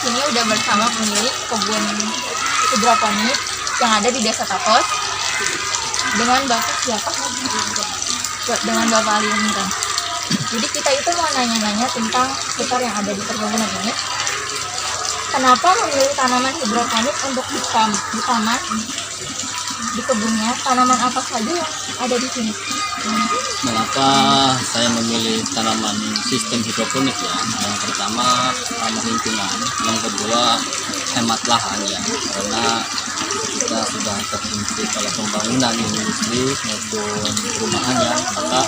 sini udah bersama pemilik kebun hidroponik yang ada di Desa Tatos dengan Bapak siapa? Dengan Bapak Ali Umran. Jadi kita itu mau nanya-nanya tentang sekitar yang ada di perkebunan ini. Kenapa memilih tanaman hidroponik untuk di taman, di kebunnya? Tanaman apa saja yang ada di sini? Mengapa saya memilih tanaman sistem hidroponik ya? Yang pertama ramah lingkungan, yang kedua hemat lahan ya, karena kita sudah terhimpit oleh pembangunan industri maupun perumahan ya, maka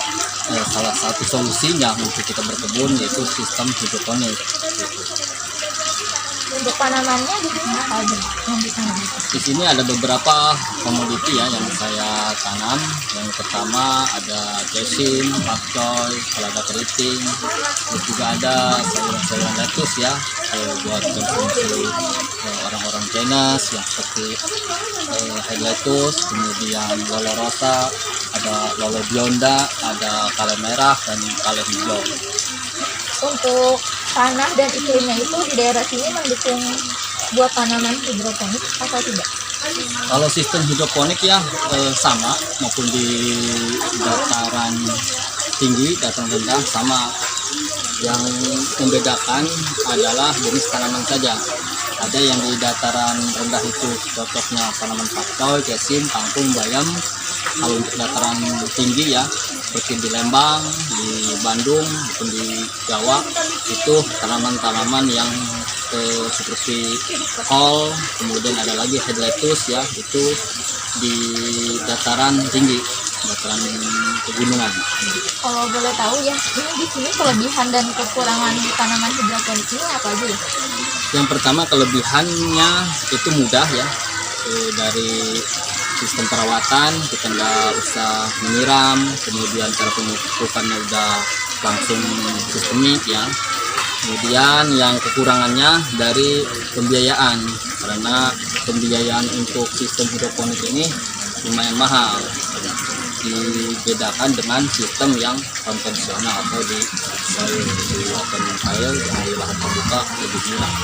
salah satu solusinya untuk kita berkebun yaitu sistem hidroponik. Untuk tanamannya di sini apa aja yang ditanam? Di sini ada beberapa komoditi ya yang saya tanam. Yang pertama ada kesim, pakcoy, selada keriting, terus juga ada sayuran-sayuran lettuce ya buat konsumsi orang-orang Chinese yang seperti head lettuce, kemudian lolo rosa, ada lolo bionda, ada kale merah dan kale hijau. Untuk tanah dan iklimnya itu di daerah sini mendukung buat tanaman hidroponik atau tidak? Kalau sistem hidroponik ya sama, maupun di dataran tinggi, dataran rendah sama. Yang membedakan adalah jenis tanaman saja. Ada yang di dataran rendah itu cocoknya tanaman pakcoy, kesim, kangkung, bayam. Kalau untuk dataran tinggi ya seperti di Lembang, di Bandung, maupun di Jawa itu tanaman-tanaman yang seperti kol, kemudian ada lagi head lettuce ya, itu di dataran tinggi, dataran pegunungan. Kalau boleh tahu ya, ini di sini kelebihan dan kekurangan di tanaman hidroponik ini apa aja ya? Yang pertama kelebihannya itu mudah ya, dari sistem perawatan kita nggak usah menyiram, kemudian cara pemupukannya udah langsung sistemik ya. Kemudian yang kekurangannya dari pembiayaan, karena pembiayaan untuk sistem hidroponik ini lumayan mahal, dibedakan dengan sistem yang konvensional atau di soil di open soil yang di lahan terbuka lebih murah.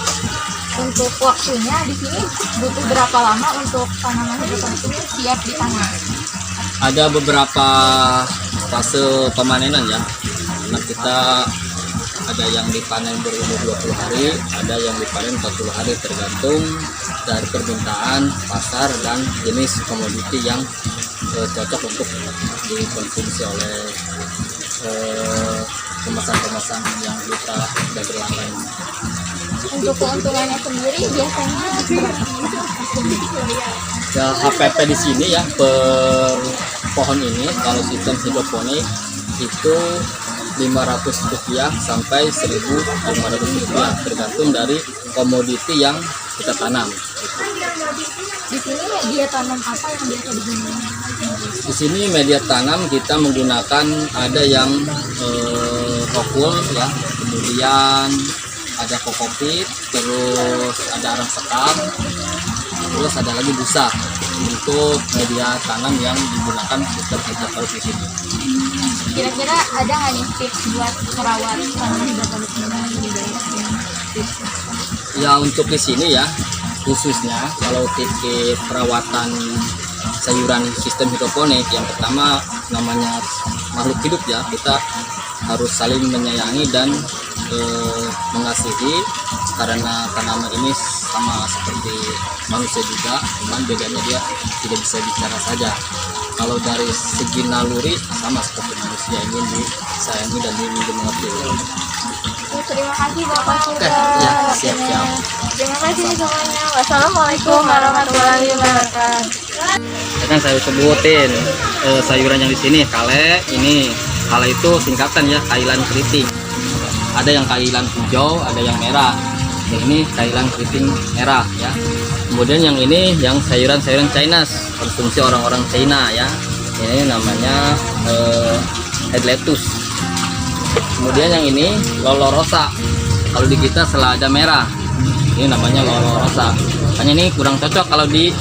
Untuk waktunya di sini butuh berapa lama untuk tanaman hidroponik ini siap ditanam? Ada beberapa fase pemanenan ya, karena kita ada yang dipanen berumur 20 hari, ada yang dipanen 40 hari, tergantung dari permintaan pasar dan jenis komoditi yang cocok untuk dikonsumsi oleh kemasan-kemasan yang kita sudah berlangganan. Untuk keuntungannya sendiri biasanya Ya, HPP di sini ya per pohon ini kalau sistem hidroponik itu Rp500 sampai Rp1.500 tergantung dari komoditi yang kita tanam. di sini media tanam apa yang biasa digunakan? Di sini media tanam kita menggunakan ada yang rockwool ya, kemudian ada kokopit, terus ada arang sekam, terus ada lagi busa untuk media tanam yang digunakan sistem hidroponik di sini. Kira-kira ada nggak nih tips buat merawat tanaman hidroponik ini di daerah sini? Ya untuk di sini ya khususnya kalau tips perawatan sayuran sistem hidroponik, yang pertama namanya makhluk hidup ya, kita harus saling menyayangi dan mengasihi, karena tanaman ini sama seperti manusia juga, cuman bedanya dia tidak bisa bicara saja. Kalau dari segi naluri sama seperti manusia, ingin disayangi dan ingin dimengerti. Terima kasih Bapak. Oke, ya siap-siap. Terima kasih semuanya. Wassalamualaikum warahmatullahi wabarakatuh. Kan saya sebutin sayuran yang di sini kale, ini kale itu singkatan ya, kailan keriting. Ada yang kailan hijau, ada yang merah. Yang ini kailan keriting merah ya. Kemudian yang ini yang sayuran-sayuran Chinese, konsumsi orang-orang China ya. Ini namanya head lettuce. Kemudian yang ini lolo rosa. Kalau di kita selada merah. Ini namanya lolo rosa. Hanya ini kurang cocok kalau di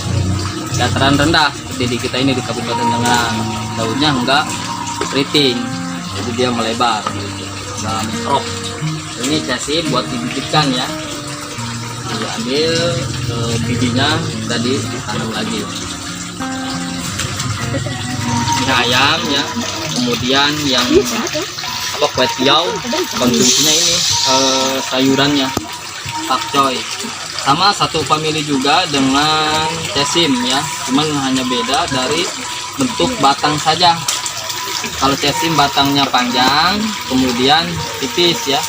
dataran rendah seperti di kita ini di Kabupaten Tengah. Daunnya enggak keriting, jadi dia melebar gitu. Nah, mikrop. Ini cacing buat dibibitkan ya. diambil bijinya, tadi ditanam lagi. Ini ayam ya, kemudian yang apa, kue tiaw, konsumsinya ini sayurannya pakcoy, sama satu family juga dengan cesim ya, cuman hanya beda dari bentuk batang saja. Kalau cesim batangnya panjang, kemudian tipis ya.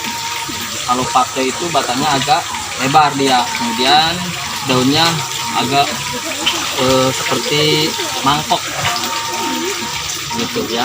Kalau pakcoy itu batangnya agak lebar dia, kemudian daunnya agak seperti mangkok gitu ya.